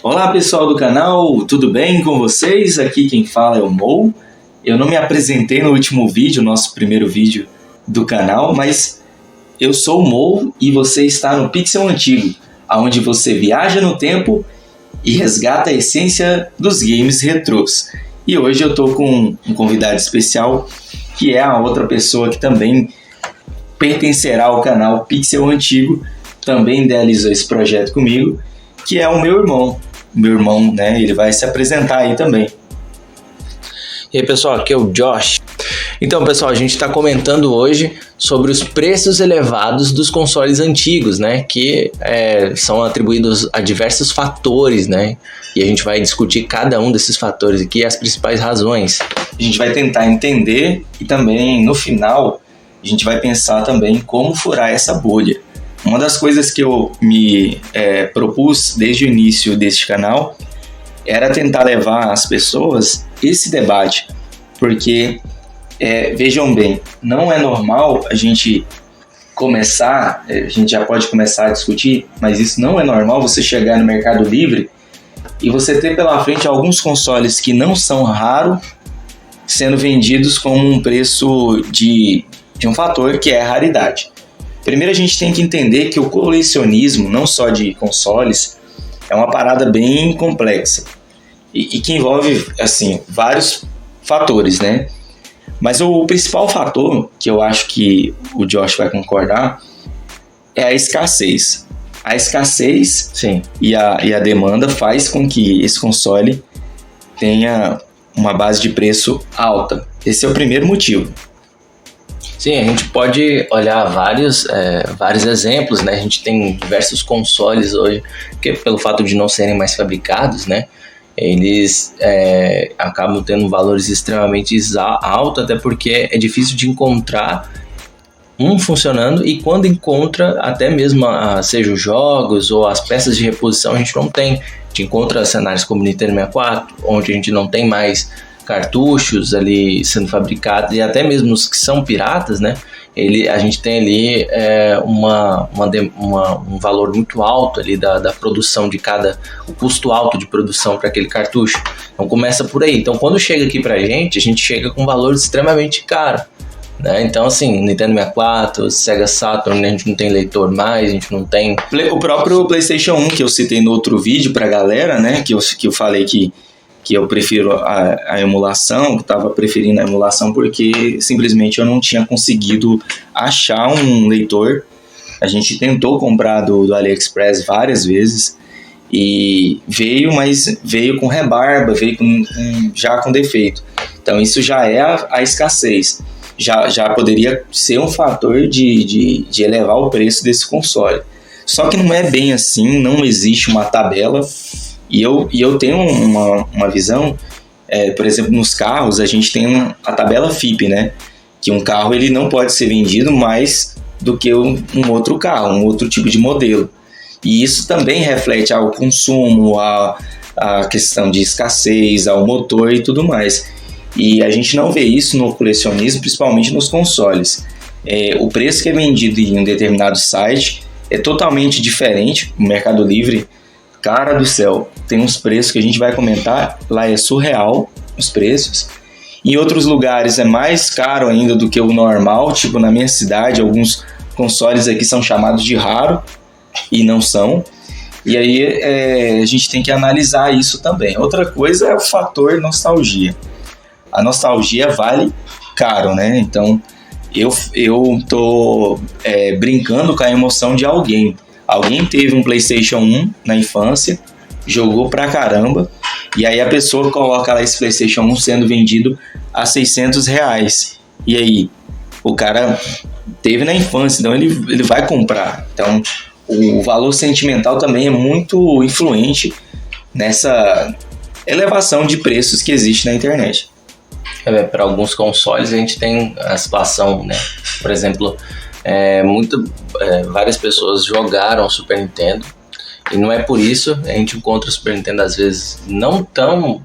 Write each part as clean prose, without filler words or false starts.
Olá pessoal do canal, tudo bem com vocês? Aqui quem fala é o Mo. Eu não me apresentei no último vídeo, nosso primeiro vídeo do canal, mas eu sou o Mo e você está no Pixel Antigo, onde você viaja no tempo e resgata a essência dos games retrôs. E hoje eu estou com um convidado especial, que é a outra pessoa que também pertencerá ao canal Pixel Antigo, também idealizou esse projeto comigo, que é o meu irmão. Meu irmão, né? Ele vai se apresentar aí também. E aí, pessoal, aqui é o Josh. Então, pessoal, a gente está comentando hoje sobre os preços elevados dos consoles antigos, né? Que são atribuídos a diversos fatores, né? E a gente vai discutir cada um desses fatores aqui e as principais razões. A gente vai tentar entender e também, no final, a gente vai pensar também como furar essa bolha. Uma das coisas que eu me propus desde o início deste canal era tentar levar às pessoas esse debate, porque, vejam bem, não é normal a gente começar, a gente já pode começar a discutir, mas isso não é normal você chegar no Mercado Livre e você ter pela frente alguns consoles que não são raros sendo vendidos com um preço de um fator que é a raridade. Primeiro a gente tem que entender que o colecionismo, não só de consoles, é uma parada bem complexa e que envolve, assim, vários fatores, né? Mas o principal fator, que eu acho que o Josh vai concordar, é a escassez. A escassez Sim. E a demanda faz com que esse console tenha uma base de preço alta. Esse é o primeiro motivo. Sim, a gente pode olhar vários exemplos, né? A gente tem diversos consoles hoje que, pelo fato de não serem mais fabricados, né? Eles acabam tendo valores extremamente altos, até porque é difícil de encontrar um funcionando, e quando encontra, até mesmo seja os jogos ou as peças de reposição, a gente não tem. A gente encontra cenários como Nintendo 64, onde a gente não tem mais cartuchos ali sendo fabricados, e até mesmo os que são piratas, né? A gente tem ali um valor muito alto ali da produção o custo alto de produção para aquele cartucho. Então começa por aí. Então quando chega aqui pra gente, a gente chega com um valor extremamente caro, né? Então assim, Nintendo 64, Sega Saturn, a gente não tem leitor mais, a gente não tem... O próprio PlayStation 1 que eu citei no outro vídeo pra galera, né? Que eu falei que eu prefiro a emulação, que estava preferindo a emulação porque simplesmente eu não tinha conseguido achar um leitor. A gente tentou comprar do AliExpress várias vezes e mas veio com rebarba, veio já com defeito. Então isso já é a escassez. Já poderia ser um fator de elevar o preço desse console. Só que não é bem assim, não existe uma tabela. E eu tenho uma visão, por exemplo, nos carros a gente tem a tabela FIPE, né? Que um carro ele não pode ser vendido mais do que um outro carro, um outro tipo de modelo. E isso também reflete ao consumo, a questão de escassez, ao motor e tudo mais. E a gente não vê isso no colecionismo, principalmente nos consoles. O preço que é vendido em um determinado site é totalmente diferente. No Mercado Livre, cara do céu, tem uns preços que a gente vai comentar, lá é surreal os preços. Em outros lugares é mais caro ainda do que o normal, tipo na minha cidade, alguns consoles aqui são chamados de raro e não são. E aí a gente tem que analisar isso também. Outra coisa é o fator nostalgia. A nostalgia vale caro, né? Então eu tô brincando com a emoção de alguém. Alguém teve um PlayStation 1 na infância, jogou pra caramba, e aí a pessoa coloca lá esse PlayStation 1 sendo vendido a R$600. E aí, o cara teve na infância, então ele vai comprar. Então, o valor sentimental também é muito influente nessa elevação de preços que existe na internet. Para alguns consoles a gente tem a situação, né? Por exemplo, várias pessoas jogaram Super Nintendo e não é por isso a gente encontra o Super Nintendo às vezes não tão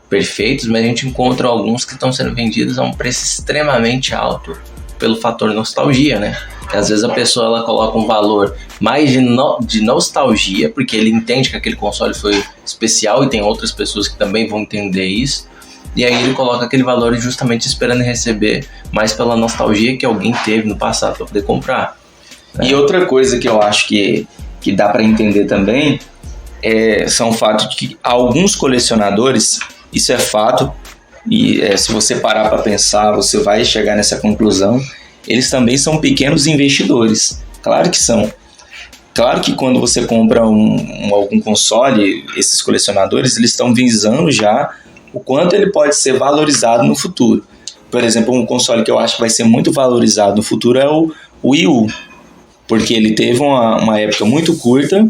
perfeitos, mas a gente encontra alguns que estão sendo vendidos a um preço extremamente alto pelo fator nostalgia, né? Às vezes a pessoa ela coloca um valor mais de nostalgia, porque ele entende que aquele console foi especial e tem outras pessoas que também vão entender isso. E aí ele coloca aquele valor justamente esperando receber mais pela nostalgia que alguém teve no passado para poder comprar. E outra coisa que eu acho que dá para entender também são o fato de que alguns colecionadores, isso é fato, e se você parar para pensar, você vai chegar nessa conclusão, eles também são pequenos investidores. Claro que são. Claro que quando você compra algum console, esses colecionadores, eles estão visando já o quanto ele pode ser valorizado no futuro. Por exemplo, um console que eu acho que vai ser muito valorizado no futuro é o Wii U, porque ele teve uma época muito curta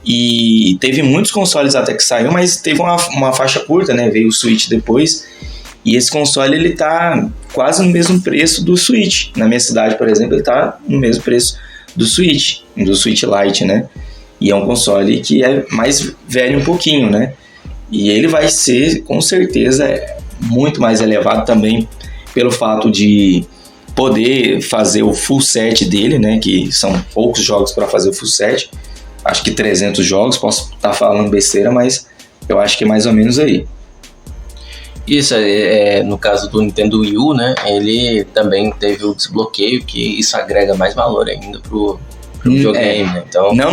e teve muitos consoles até que saiu, mas teve uma faixa curta, né? Veio o Switch depois, e esse console ele tá quase no mesmo preço do Switch. Na minha cidade, por exemplo, ele tá no mesmo preço do Switch Lite, né? E é um console que é mais velho um pouquinho, né? E ele vai ser, com certeza, muito mais elevado também pelo fato de poder fazer o full set dele, né? Que são poucos jogos para fazer o full set. Acho que 300 jogos, posso estar falando besteira, mas eu acho que é mais ou menos aí. Isso, no caso do Nintendo Wii U, né? Ele também teve o desbloqueio, que isso agrega mais valor ainda pro videogame, né? Então, não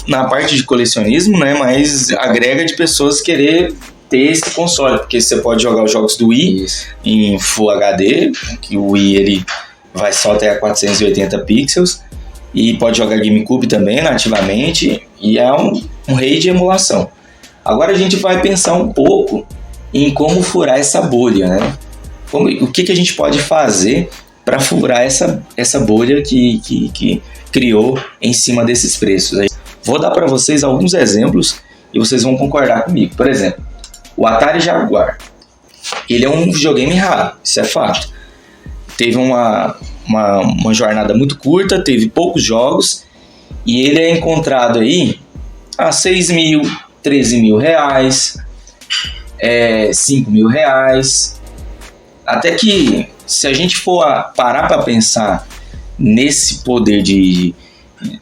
na parte de colecionismo, né? Mas agrega de pessoas querer ter esse console, porque você pode jogar os jogos do Wii em Full HD, que o Wii ele vai só até a 480 pixels, e pode jogar GameCube também nativamente, e é um rei de emulação. Agora a gente vai pensar um pouco em como furar essa bolha, né? O que a gente pode fazer para furar essa bolha que criou em cima desses preços. Vou dar para vocês alguns exemplos e vocês vão concordar comigo. Por exemplo, o Atari Jaguar. Ele é um videogame raro, isso é fato. Teve uma jornada muito curta, teve poucos jogos e ele é encontrado aí a 6 mil, 13 mil reais, 5 mil reais. Até que, se a gente for parar para pensar nesse poder de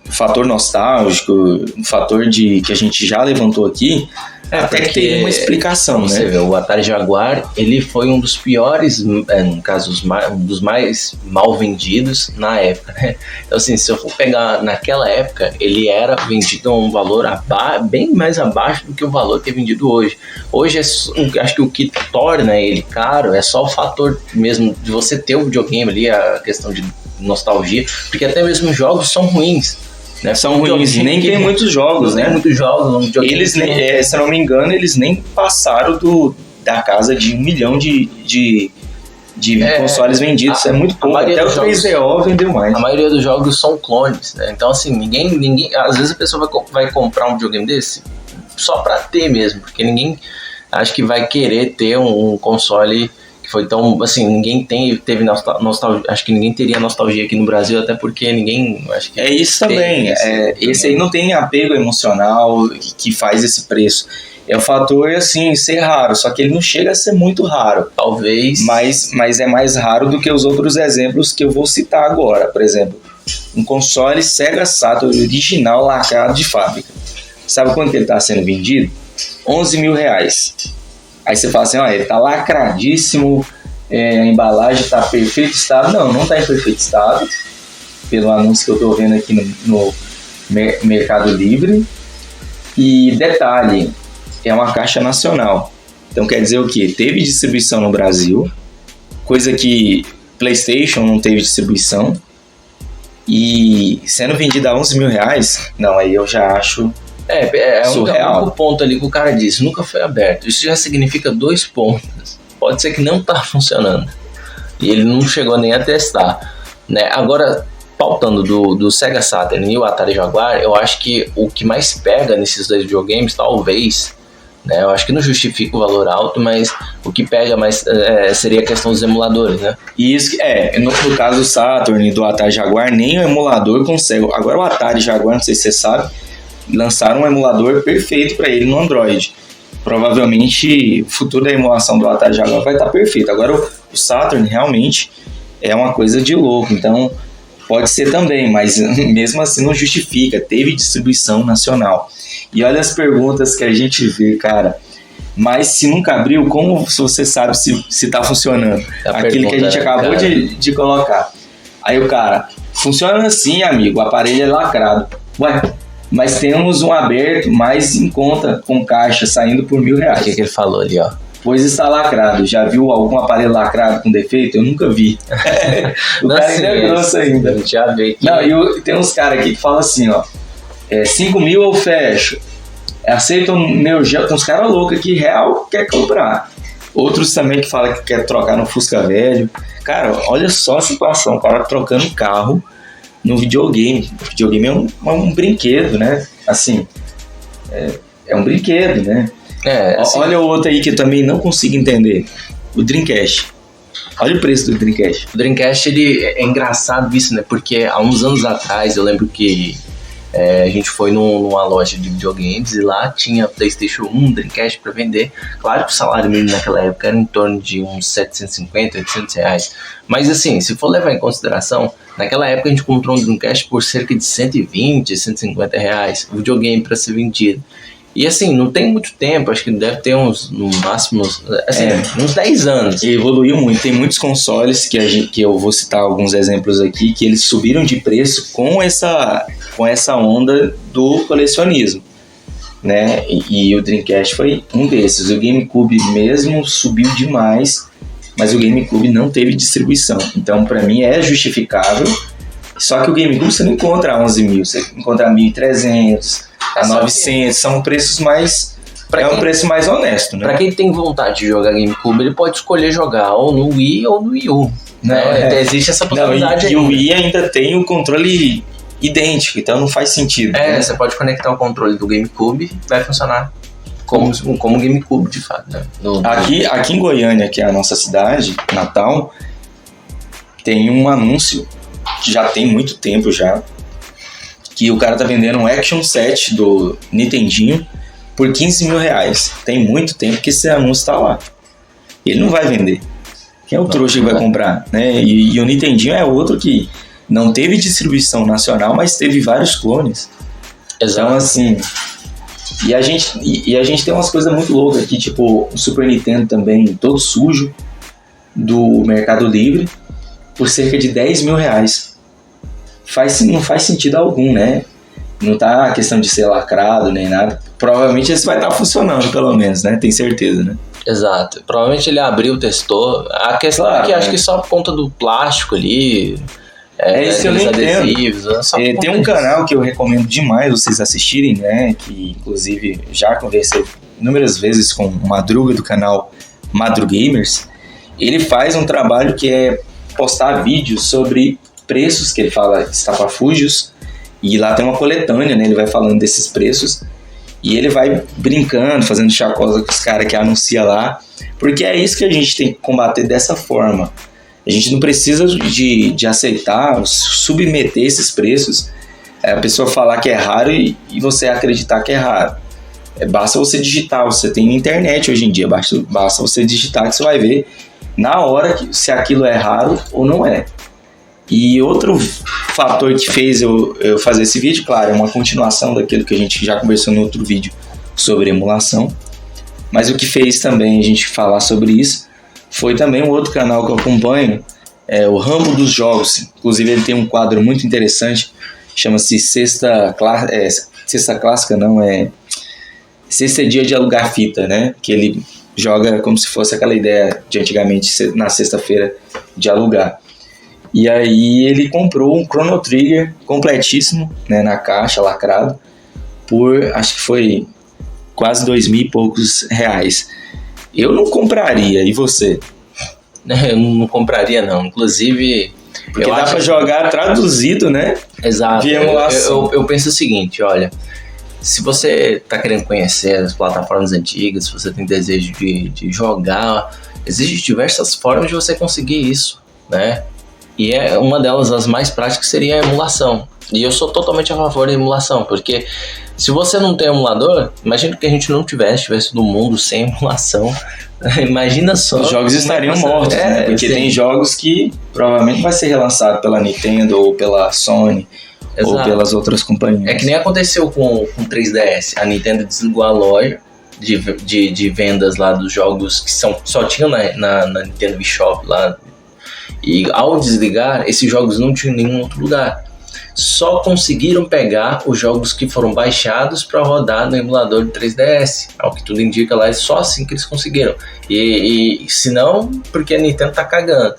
fator nostálgico, um fator que a gente já levantou aqui, até que tem uma explicação, né? Você vê, o Atari Jaguar, ele foi um dos piores, no caso, um dos mais mal vendidos na época, né? Então, assim, se eu for pegar naquela época, ele era vendido a um valor bem mais abaixo do que o valor que é vendido hoje. Hoje, acho que o que torna ele caro é só o fator mesmo de você ter o videogame ali, a questão de nostalgia, porque até mesmo os jogos são ruins. Né? São ruins, nem tem muitos jogos, né? Muitos jogos. Eles, se eu não me engano, eles nem passaram da casa de 1 milhão de consoles vendidos. É muito pouco. Até o 3DO vendeu mais. A maioria dos jogos são clones, né? Então, assim, ninguém. Às vezes a pessoa vai comprar um videogame desse só pra ter mesmo, porque ninguém acho que vai querer ter um console que foi tão, assim, ninguém teve nostalgia, acho que ninguém teria nostalgia aqui no Brasil, até porque ninguém, acho que... É isso também, esse aí não tem apego emocional que faz esse preço. É o fator, assim, ser raro, só que ele não chega a ser muito raro. Talvez. Mas é mais raro do que os outros exemplos que eu vou citar agora. Por exemplo, um console Sega Saturn original lacrado de fábrica. Sabe quanto ele está sendo vendido? 11 mil reais. Aí você fala assim, ele tá lacradíssimo, a embalagem tá em perfeito estado. Não tá em perfeito estado, pelo anúncio que eu tô vendo aqui no Mercado Livre. E detalhe, é uma caixa nacional. Então quer dizer o quê? Teve distribuição no Brasil, coisa que PlayStation não teve distribuição. E sendo vendida a 11 mil reais, não, aí eu já acho... surreal. O único ponto ali que o cara disse, nunca foi aberto. Isso já significa 2 pontos. Pode ser que não tá funcionando. E ele não chegou nem a testar. Né? Agora, pautando do Sega Saturn e o Atari Jaguar, eu acho que o que mais pega nesses 2 videogames, talvez, né? Eu acho que não justifica o valor alto, mas o que pega mais seria a questão dos emuladores, né? E isso, no caso do Saturn e do Atari Jaguar, nem o emulador consegue. Agora o Atari Jaguar, não sei se você sabe, lançaram um emulador perfeito para ele no Android. Provavelmente o futuro da emulação do Atari Jaguar vai estar perfeito. Agora o Saturn realmente é uma coisa de louco. Então Pode ser também, mas mesmo assim não justifica. Teve distribuição nacional. E olha as perguntas que a gente vê, cara. Mas se nunca abriu, como você sabe se tá funcionando? Aquilo que a gente acabou de colocar. Aí o cara, funciona assim, amigo, o aparelho é lacrado. Ué, mas temos um aberto mais em conta, com caixa, saindo por R$1.000. O que ele falou ali, ó? Pois está lacrado. Já viu algum aparelho lacrado com defeito? Eu nunca vi. O cara ainda é grosso ainda. Já vi aqui. Não, e tem uns caras aqui que falam assim, ó. 5.000 eu fecho. Aceitam Neo Geo. Tem uns caras loucos aqui, real, quer comprar. Outros também que falam que quer trocar no Fusca velho. Cara, olha só a situação. O cara trocando carro no videogame. O videogame é um brinquedo, né? Assim, é um brinquedo, né? Assim, olha o outro aí que eu também não consigo entender. O Dreamcast. Olha o preço do Dreamcast. O Dreamcast, ele é engraçado isso, né? Porque há uns anos atrás, eu lembro que a gente foi numa loja de videogames e lá tinha PlayStation 1, Dreamcast para vender. Claro que o salário mínimo naquela época era em torno de uns 750, 800 reais. Mas assim, se for levar em consideração, naquela época a gente comprou um Dreamcast por cerca de 120, 150 reais. O videogame para ser vendido. E assim, não tem muito tempo, acho que deve ter no máximo, assim, uns 10 anos. E evoluiu muito, tem muitos consoles que eu vou citar alguns exemplos aqui, que eles subiram de preço com essa onda do colecionismo, né? E o Dreamcast foi um desses. O GameCube mesmo subiu demais, mas o GameCube não teve distribuição. Então, para mim, é justificável. Só que o GameCube você não encontra a 11.000, você encontra a 1.300... a 900, são preços mais... um preço mais honesto, né? Pra quem tem vontade de jogar GameCube, ele pode escolher jogar ou no Wii ou no Wii U. Né? Existe essa possibilidade aí. E o Wii ainda tem o controle idêntico, então não faz sentido. Né? Você pode conectar o controle do GameCube, vai funcionar como GameCube, de fato. Né? Aqui em Goiânia, que é a nossa cidade, Natal, tem um anúncio, que já tem muito tempo já, que o cara tá vendendo um Action Set do Nintendinho por R$15.000. Tem muito tempo que esse anúncio tá lá. Ele não vai vender. Quem é o trouxa que vai comprar? Né? E o Nintendinho é outro que não teve distribuição nacional, mas teve vários clones. Exato. Então, assim... E a gente tem umas coisas muito loucas aqui, tipo o Super Nintendo também, todo sujo, do Mercado Livre, por cerca de R$10.000. Não faz sentido algum, né? Não tá a questão de ser lacrado nem nada. Provavelmente esse vai estar funcionando, pelo menos, né? Tem certeza, né? Exato. Provavelmente ele abriu, testou. A questão é que acho que só por conta do plástico ali... isso que eu não entendo. Tem um canal que eu recomendo demais vocês assistirem, né? Que, inclusive, já conversei inúmeras vezes com o Madruga do canal Madrugamers. Ele faz um trabalho que é postar vídeos sobre... preços, que ele fala estapafúrdios, e lá tem uma coletânea, né? Ele vai falando desses preços e ele vai brincando, fazendo chacota com os caras que anuncia lá, porque é isso que a gente tem que combater dessa forma. A gente não precisa de aceitar, submeter esses preços, a pessoa falar que é raro e você acreditar que é raro. Basta você digitar, você tem internet hoje em dia, basta você digitar que você vai ver na hora se aquilo é raro ou não é. E outro fator que fez eu fazer esse vídeo, claro, é uma continuação daquilo que a gente já conversou no outro vídeo sobre emulação, mas o que fez também a gente falar sobre isso foi também um outro canal que eu acompanho, o Rambo dos Jogos. Inclusive ele tem um quadro muito interessante, chama-se Sexta Clássica, não, Sexta Dia de Alugar Fita, né? Que ele joga como se fosse aquela ideia de antigamente, na sexta-feira, de alugar. E aí ele comprou um Chrono Trigger completíssimo, né, na caixa, lacrado, por, acho que foi quase 2.000 e poucos reais. Eu não compraria, e você? Eu não compraria não, inclusive... Porque dá pra jogar traduzido, né? Exato, eu penso o seguinte, olha, se você tá querendo conhecer as plataformas antigas, se você tem desejo de jogar, existem diversas formas de você conseguir isso, né? E uma delas, as mais práticas, seria a emulação. E eu sou totalmente a favor da emulação, porque se você não tem emulador, imagina que a gente não tivesse no mundo sem emulação. Imagina só. Os jogos estariam mortos, né? Porque tem jogos que provavelmente vai ser relançado pela Nintendo ou pela Sony. Exato. Ou pelas outras companhias. É que nem aconteceu com o 3DS. A Nintendo desligou a loja de vendas lá dos jogos que só tinham na Nintendo eShop lá. E ao desligar, esses jogos não tinham em nenhum outro lugar. Só conseguiram pegar os jogos que foram baixados para rodar no emulador de 3DS. Ao que tudo indica lá, é só assim que eles conseguiram. E se não, porque a Nintendo tá cagando.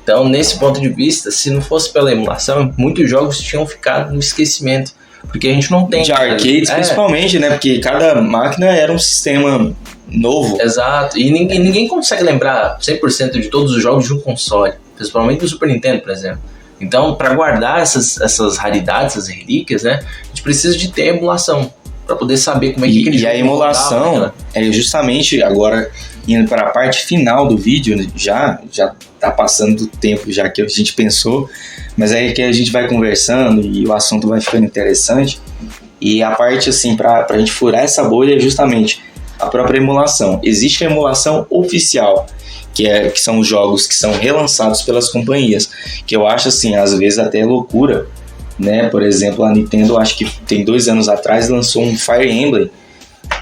Então, nesse ponto de vista, se não fosse pela emulação, muitos jogos tinham ficado no esquecimento. Porque a gente não tem... De arcades, principalmente, né? Porque cada máquina era um sistema novo. Exato. E ninguém consegue lembrar 100% de todos os jogos de um console. Principalmente do Super Nintendo, por exemplo. Então, para guardar essas raridades, essas relíquias, né? A gente precisa de ter emulação. Para poder saber como é que aquele jogo... E a emulação é justamente agora... Indo para a parte final do vídeo, já tá passando do tempo já que a gente pensou, mas aí que a gente vai conversando e o assunto vai ficando interessante. E a parte assim, para a gente furar essa bolha é justamente a própria emulação. Existe a emulação oficial, que são os jogos que são relançados pelas companhias, que eu acho assim, às vezes até loucura, né? Por exemplo, a Nintendo, acho que tem 2 anos atrás, lançou um Fire Emblem,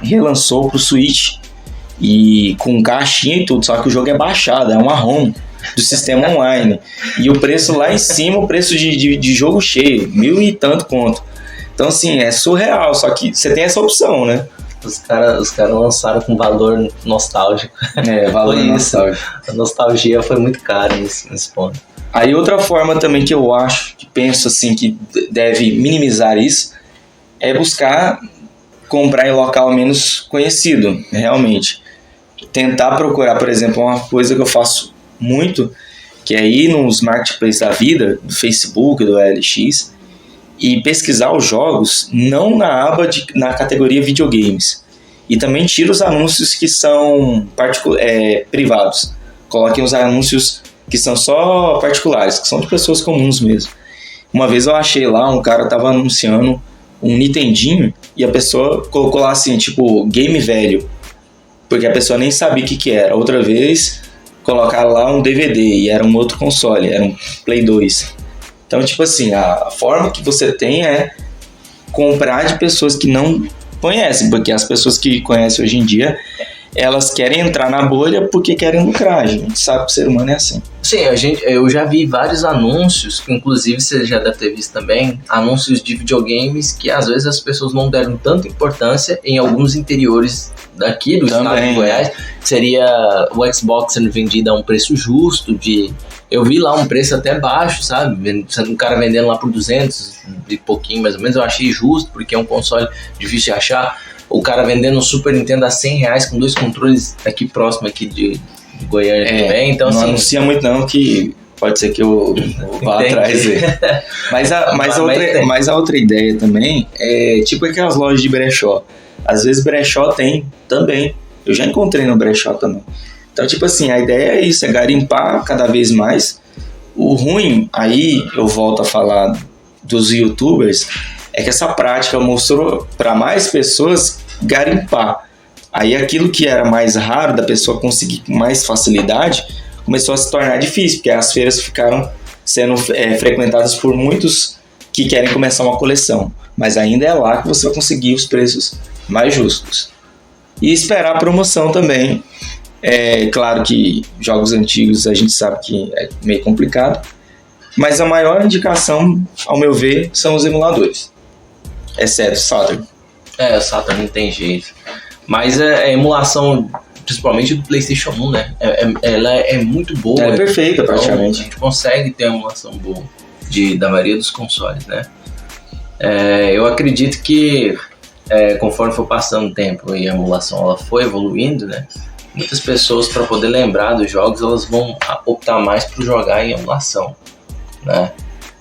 relançou pro Switch, e com caixinha e tudo, só que o jogo é baixado, é uma ROM do sistema online, e o preço lá em cima, o preço de jogo cheio, 1.000 e tanto conto. Então assim, é surreal, só que você tem essa opção, né? Os caras lançaram com valor nostálgico. Valor nostálgico. A nostalgia foi muito cara nesse ponto. Aí outra forma também que eu acho, que penso assim, que deve minimizar isso, é buscar comprar em local menos conhecido, realmente. Tentar procurar, por exemplo, uma coisa que eu faço muito, que é ir nos marketplaces da vida, do Facebook, do LX, e pesquisar os jogos, não na aba na categoria videogames. E também tira os anúncios que são privados. Coloquem os anúncios que são só particulares, que são de pessoas comuns mesmo. Uma vez eu achei lá, um cara tava anunciando um Nintendinho, e a pessoa colocou lá assim, tipo, game velho, porque a pessoa nem sabia o que era. Outra vez, colocaram lá um DVD, e era um outro console, era um Play 2. Então, tipo assim, a forma que você tem é comprar de pessoas que não conhecem, porque as pessoas que conhecem hoje em dia, elas querem entrar na bolha porque querem lucrar. A gente sabe que o ser humano é assim. Sim, eu já vi vários anúncios, que inclusive você já deve ter visto também, anúncios de videogames que às vezes as pessoas não deram tanta importância em alguns interiores daqui do estado de Goiás. Seria o Xbox sendo vendido a um preço justo, eu vi lá um preço até baixo, sabe? Um cara vendendo lá por 200 e pouquinho mais ou menos, eu achei justo, porque é um console difícil de achar. O cara vendendo um Super Nintendo a R$100 com 2 controles aqui próximo aqui de Goiânia também. Então, não assim, anuncia muito não, que pode ser que eu vá atrás dele. Mas a outra ideia também é tipo aquelas lojas de brechó. Às vezes brechó tem também. Eu já encontrei no brechó também. Então, tipo assim, a ideia é isso, é garimpar cada vez mais. O ruim, aí eu volto a falar dos youtubers, é que essa prática mostrou para mais pessoas garimpar. Aí aquilo que era mais raro, da pessoa conseguir com mais facilidade, começou a se tornar difícil, porque as feiras ficaram sendo frequentadas por muitos que querem começar uma coleção. Mas ainda é lá que você vai conseguir os preços mais justos. E esperar a promoção também. É claro que jogos antigos a gente sabe que é meio complicado, mas a maior indicação, ao meu ver, são os emuladores. Exceto o Saturn. O Saturn não tem jeito. Mas a emulação, principalmente do PlayStation 1, né? Ela é muito boa. Ela é perfeita, praticamente. A gente consegue ter uma emulação boa da maioria dos consoles, né? Eu acredito que conforme for passando o tempo e a emulação ela for evoluindo, né? Muitas pessoas, para poder lembrar dos jogos, elas vão optar mais por jogar em emulação, né?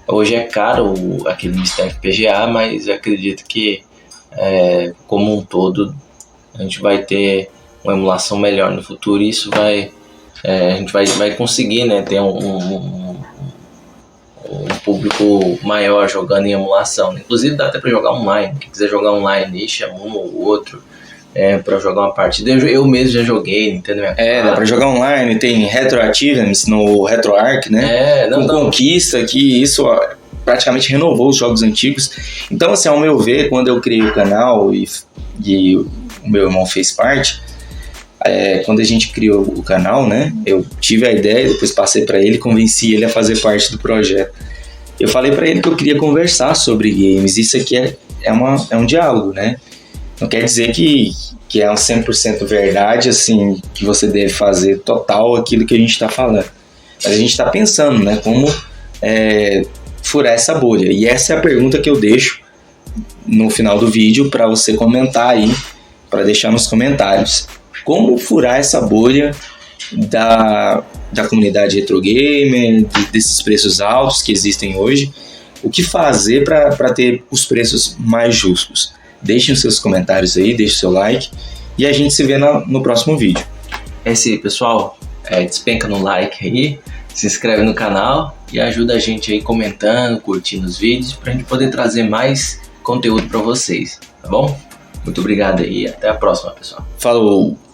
Hoje é caro aquele Mr. FPGA, mas eu acredito que como um todo a gente vai ter uma emulação melhor no futuro, e isso a gente vai conseguir, né, ter público maior jogando em emulação. Inclusive dá até para jogar online. Quem quiser jogar online aí, chama um ou outro para jogar uma partida. Eu mesmo já joguei, Nintendo 64. Dá pra jogar online, tem Retro Achievements no RetroArch, né? Com Conquista, que isso praticamente renovou os jogos antigos. Então, assim, ao meu ver, quando eu criei o canal e o meu irmão fez parte, quando a gente criou o canal, né? Eu tive a ideia, depois passei para ele, convenci ele a fazer parte do projeto. Eu falei para ele que eu queria conversar sobre games. Isso aqui é um diálogo, né? Não quer dizer que é um 100% verdade, assim, que você deve fazer total aquilo que a gente está falando. Mas a gente está pensando, né? Como furar essa bolha. E essa é a pergunta que eu deixo no final do vídeo para você comentar aí, para deixar nos comentários. Como furar essa bolha da comunidade retro gamer, desses preços altos que existem hoje? O que fazer para ter os preços mais justos? Deixem os seus comentários aí, deixe o seu like e a gente se vê no próximo vídeo. É isso aí, pessoal. Despenca no like aí, se inscreve no canal e ajuda a gente aí comentando, curtindo os vídeos para a gente poder trazer mais conteúdo para vocês, tá bom? Muito obrigado aí e até a próxima, pessoal. Falou!